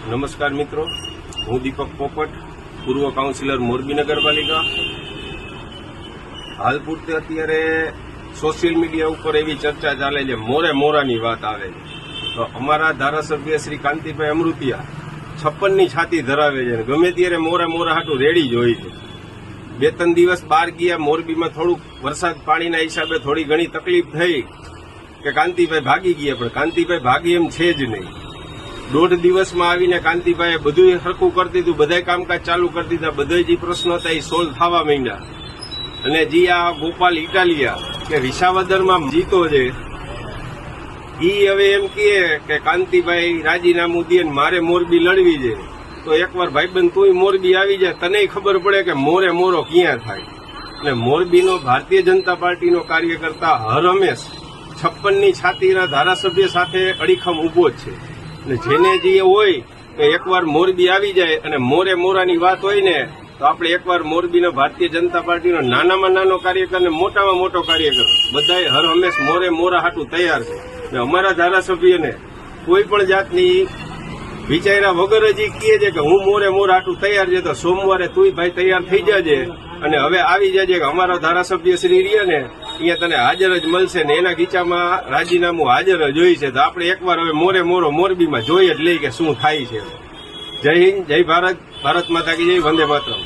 નમસ્કાર મિત્રો, હું દીપક પોપટ, પૂર્વ કાઉન્સિલર મોરબી નગરપાલિકા. હાલ પૂરતે અત્યારે સોશિયલ મીડિયા ઉપર એવી ચર્ચા ચાલે છે, મોરાની વાત આવે છે. તો અમારા ધારાસભ્ય શ્રી કાંતિભાઈ અમૃતિયા 56ની છાતી ધરાવે છે, ગમે ત્યારે મોરા હાટું રેડી જ હોય છે. 2-3 દિવસ બહાર ગયા, મોરબીમાં થોડુંક વરસાદ પાણીના હિસાબે થોડી ઘણી તકલીફ થઈ કે કાંતિભાઈ ભાગી ગયા, પણ કાંતિભાઈ ભાગી એમ છે જ નહીં. 1.5 દિવસમાં આવીને કાંતિભાઈએ બધું સરખું કરી દીધું, બધા કામકાજ ચાલુ કરી દીધા, બધા જે પ્રશ્નો હતા એ સોલ્વ થવા માંડ્યા. અને જે આ ગોપાલ ઇટાલિયા કે વિસાવદરમાં જીતો છે, ઈ હવે એમ કહે કે કાંતિભાઈ રાજીનામું દે ને મારે મોરબી લડવી છે. તો એકવાર ભાઈબંધ તું મોરબી આવી જાય, તને ખબર પડે કે મોરો ક્યાં થાય. અને મોરબીનો ભારતીય જનતા પાર્ટીનો કાર્યકર્તા હર હંમેશ 56ની છાતીના ધારાસભ્ય સાથે અડીખમ ઉભો જ છે. અને જેને જે હોય કે એકવાર મોરબી આવી જાય અને મોરાની વાત હોય ને, તો આપણે એકવાર મોરબીના ભારતીય જનતા પાર્ટીનો નાનામાં નાનો કાર્યકર ને મોટામાં મોટો કાર્યકર બધાએ હર હંમેશ મોરા હાટું તૈયાર છે. અને અમારા ધારાસભ્યને કોઈ પણ જાતની વિચાર્યા વગર જ કહે છે કે હું મોરા હાટું તૈયાર છે. તો સોમવારે તુંય ભાઈ તૈયાર થઈ જાજે અને હવે આવી જાજે કે અમારા ધારાસભ્ય શ્રી રહ્યા ને અહીંયા તને હાજર જ મળશે ને એના ગીચામાં રાજીનામું હાજર જ હોય છે. તો આપણે એકવાર હવે મોરબીમાં જોઈ જ લઈ કે શું થાય છે. જય હિન્દ, જય ભારત, ભારત માતા કી જય, વંદે માતરમ.